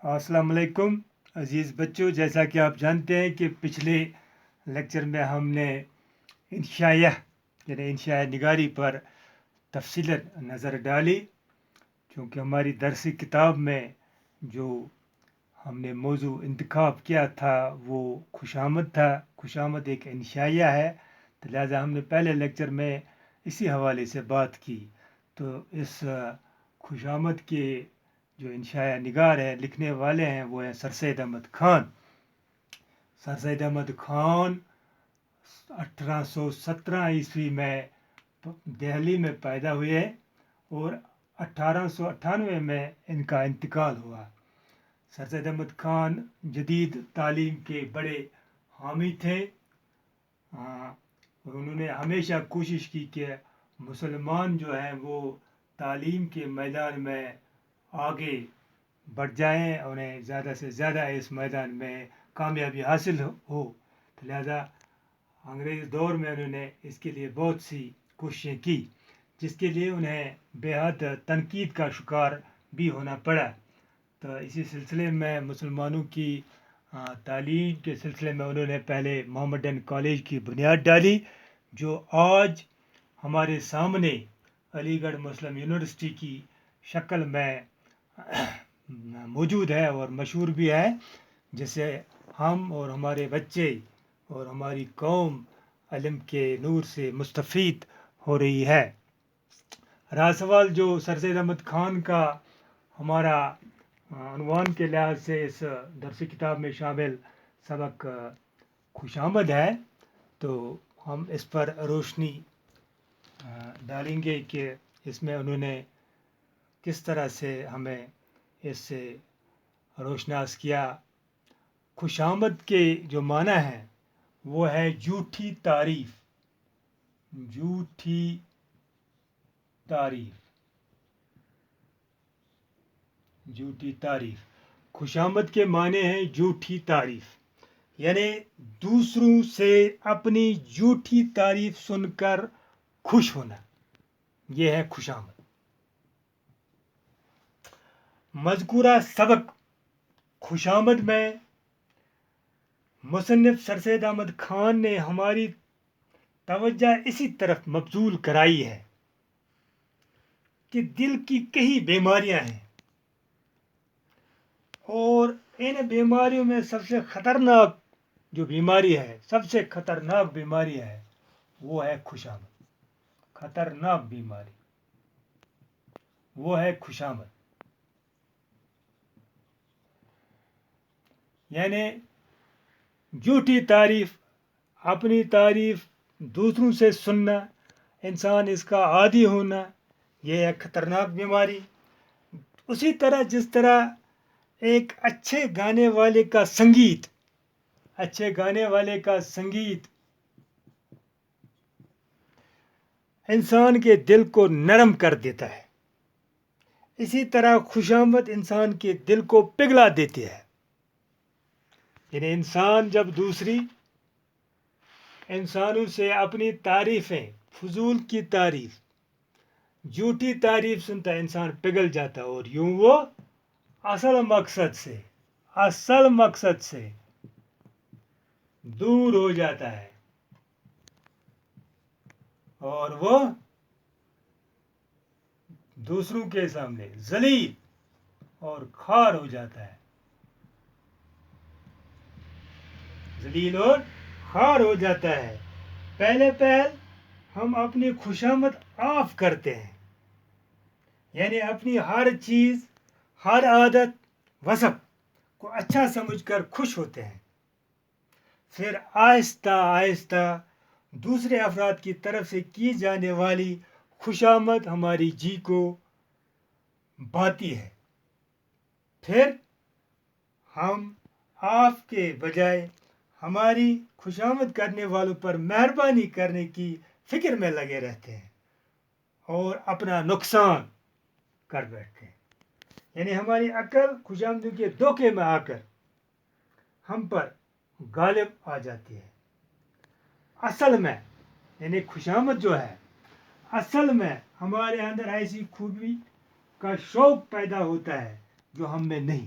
السلام علیکم عزیز بچوں، جیسا کہ آپ جانتے ہیں کہ پچھلے لیکچر میں ہم نے انشائیہ یعنی انشاء نگاری پر تفصیل نظر ڈالی، کیونکہ ہماری درسی کتاب میں جو ہم نے موضوع انتخاب کیا تھا وہ خوشامد تھا۔ خوشامد ایک انشائیہ ہے، تو لہٰذا ہم نے پہلے لیکچر میں اسی حوالے سے بات کی۔ تو اس خوشامد کے جو انشائیہ نگار ہیں، لکھنے والے ہیں، وہ ہیں سر سید احمد خان۔ سر سید احمد خان 1817 میں دہلی میں پیدا ہوئے اور 1898 میں ان کا انتقال ہوا۔ سر سید احمد خان جدید تعلیم کے بڑے حامی تھے، اور انہوں نے ہمیشہ کوشش کی کہ مسلمان جو ہیں وہ تعلیم کے میدان میں آگے بڑھ جائیں، انہیں زیادہ سے زیادہ اس میدان میں کامیابی حاصل ہو۔ تو لہذا انگریز دور میں انہوں نے اس کے لیے بہت سی کوششیں کی، جس کے لیے انہیں بے حد تنقید کا شکار بھی ہونا پڑا۔ تو اسی سلسلے میں مسلمانوں کی تعلیم کے سلسلے میں انہوں نے پہلے محمدن کالج کی بنیاد ڈالی، جو آج ہمارے سامنے علی گڑھ مسلم یونیورسٹی کی شکل میں موجود ہے اور مشہور بھی ہے، جسے ہم اور ہمارے بچے اور ہماری قوم علم کے نور سے مستفید ہو رہی ہے۔ رہا سوال جو سر سید احمد خان کا ہمارا عنوان کے لحاظ سے اس درسی کتاب میں شامل سبق خوشامد ہے، تو ہم اس پر روشنی ڈالیں گے کہ اس میں انہوں نے کس طرح سے ہمیں اس سے روشناس کیا۔ خوشامد کے جو معنی ہے وہ ہے جھوٹی تعریف، جھوٹی تعریف، جھوٹی تعریف۔ خوشامد کے معنی ہیں جھوٹی تعریف، یعنی دوسروں سے اپنی جھوٹی تعریف سن کر خوش ہونا، یہ ہے خوشامد۔ مذکورہ سبق خوشامد میں مصنف سر سید احمد خان نے ہماری توجہ اسی طرف مبذول کرائی ہے کہ دل کی کئی بیماریاں ہیں، اور ان بیماریوں میں سب سے خطرناک جو بیماری ہے، سب سے خطرناک بیماری ہے، وہ ہے خوشامد۔ خطرناک بیماری وہ ہے خوشامد، یعنی جھوٹی تعریف، اپنی تعریف دوسروں سے سننا، انسان اس کا عادی ہونا، یہ ہے خطرناک بیماری۔ اسی طرح جس طرح ایک اچھے گانے والے کا سنگیت، اچھے گانے والے کا سنگیت انسان کے دل کو نرم کر دیتا ہے، اسی طرح خوشامد انسان کے دل کو پگھلا دیتی ہے۔ یعنی انسان جب دوسری انسانوں سے اپنی تعریفیں، فضول کی تعریف، جھوٹی تعریف سنتا ہے، انسان پگھل جاتا ہے، اور یوں وہ اصل مقصد سے دور ہو جاتا ہے، اور وہ دوسروں کے سامنے ذلیل اور خوار ہو جاتا ہے، ذلیل اور خوار ہو جاتا ہے۔ پہلے ہم اپنی خوشامد آف کرتے ہیں، یعنی اپنی ہر چیز، ہر عادت وصف کو اچھا سمجھ کر خوش ہوتے ہیں، پھر آہستہ آہستہ دوسرے افراد کی طرف سے کی جانے والی خوشامد ہماری جی کو بھاتی ہے، پھر ہم آف کے بجائے ہماری خوشامد کرنے والوں پر مہربانی کرنے کی فکر میں لگے رہتے ہیں اور اپنا نقصان کر بیٹھتے ہیں۔ یعنی ہماری عقل خوشامدوں کے دھوکے میں آ کر ہم پر غالب آ جاتی ہے۔ اصل میں یعنی خوشامد جو ہے، اصل میں ہمارے اندر ایسی خوبی کا شوق پیدا ہوتا ہے جو ہم میں نہیں،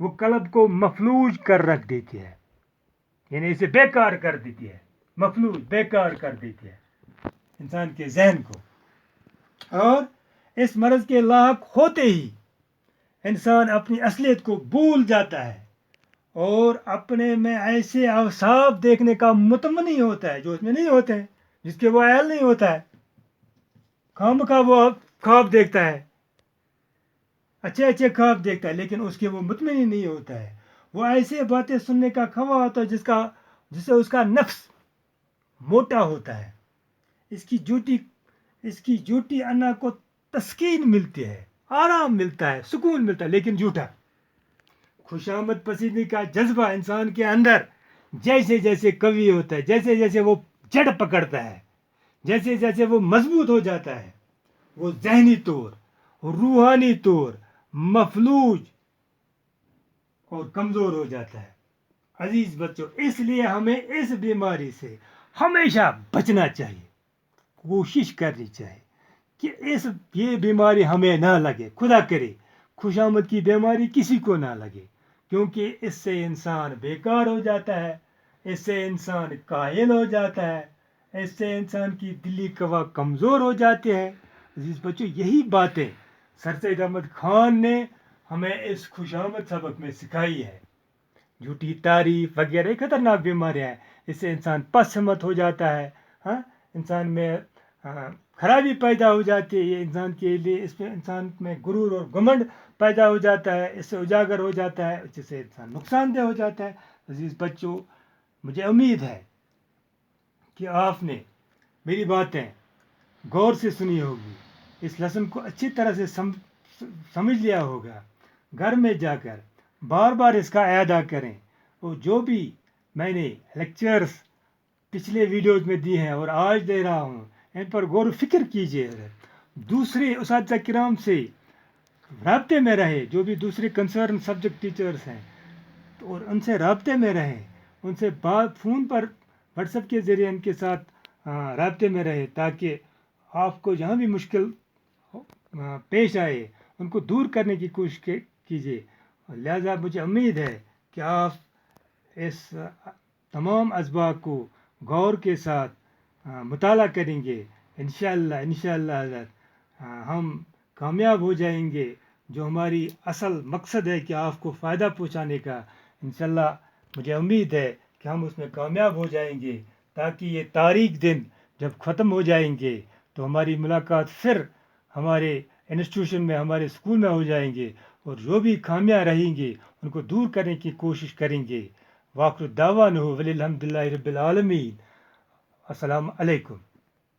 وہ قلب کو مفلوج کر رکھ دیتی ہے، یعنی اسے بیکار کر دیتی ہے، مفلوج بیکار کر دیتی ہے انسان کے ذہن کو. اور اس مرض کے لاحق ہوتے ہی انسان اپنی اصلیت کو بھول جاتا ہے اور اپنے میں ایسے اوصاف دیکھنے کا متمنی ہوتا ہے جو اس میں نہیں ہوتے ہیں، جس کے وہ اہل نہیں ہوتا ہے. خواہ وہ خواب دیکھتا ہے، اچھے اچھے خواب دیکھتا ہے، لیکن اس کے وہ مطمئن نہیں ہوتا ہے. وہ ایسے باتیں سننے کا خواہ ہوتا ہے جس سے اس کا نفس موٹا ہوتا ہے. اس کی جھوٹی انا کو تسکین ملتی ہے، آرام ملتا ہے، سکون ملتا ہے، لیکن جھوٹا. خوشامد پسندی کا جذبہ انسان کے اندر جیسے جیسے قوی ہوتا ہے، جیسے جیسے وہ جڑ پکڑتا ہے، جیسے جیسے وہ مضبوط ہو جاتا ہے، وہ ذہنی طور، روحانی طور مفلوج اور کمزور ہو جاتا ہے. عزیز بچوں، اس لیے ہمیں اس بیماری سے ہمیشہ بچنا چاہیے، کوشش کرنی چاہیے کہ یہ بیماری ہمیں نہ لگے. خدا کرے خوشامد کی بیماری کسی کو نہ لگے، کیونکہ اس سے انسان بیکار ہو جاتا ہے، اس سے انسان کاہل ہو جاتا ہے، اس سے انسان کی دلی قوا کمزور ہو جاتے ہیں. عزیز بچوں، یہی باتیں سر سید احمد خان نے ہمیں اس خوشامد سبق میں سکھائی ہے. جھوٹی تعریف وغیرہ خطرناک بیماریاں ہیں، اس سے انسان پس ہمت ہو جاتا ہے، ہاں، انسان میں خرابی پیدا ہو جاتی ہے. یہ انسان کے لیے اس میں انسان میں غرور اور گھمنڈ پیدا ہو جاتا ہے، اس سے اجاگر ہو جاتا ہے، جس سے انسان نقصان دہ ہو جاتا ہے. عزیز بچوں، مجھے امید ہے کہ آپ نے میری باتیں غور سے سنی ہوگی، اس لیسن کو اچھی طرح سے سمجھ لیا ہوگا. گھر میں جا کر بار بار اس کا اعادہ کریں، اور جو بھی میں نے لیکچرز پچھلے ویڈیوز میں دی ہیں اور آج دے رہا ہوں، ان پر غور و فکر کیجیے. دوسرے اساتذہ کرام سے رابطے میں رہے، جو بھی دوسرے کنسرن سبجیکٹ ٹیچرز ہیں، اور ان سے رابطے میں رہیں، ان سے فون پر واٹس ایپ کے ذریعے ان کے ساتھ رابطے میں رہے، تاکہ آپ کو جہاں بھی مشکل پیش آئے ان کو دور کرنے کی کوشش کیجیے. لہذا مجھے امید ہے کہ آپ اس تمام اسباق کو غور کے ساتھ مطالعہ کریں گے. انشاءاللہ حضرت ہم کامیاب ہو جائیں گے، جو ہماری اصل مقصد ہے کہ آپ کو فائدہ پہنچانے کا. انشاءاللہ مجھے امید ہے کہ ہم اس میں کامیاب ہو جائیں گے، تاکہ یہ تاریک دن جب ختم ہو جائیں گے تو ہماری ملاقات پھر ہمارے انسٹیٹیوشن میں، ہمارے اسکول میں ہو جائیں گے، اور جو بھی خامیاں رہیں گے ان کو دور کرنے کی کوشش کریں گے. واخر دعوانا وللحمد للہ رب العالمین. السلام علیکم.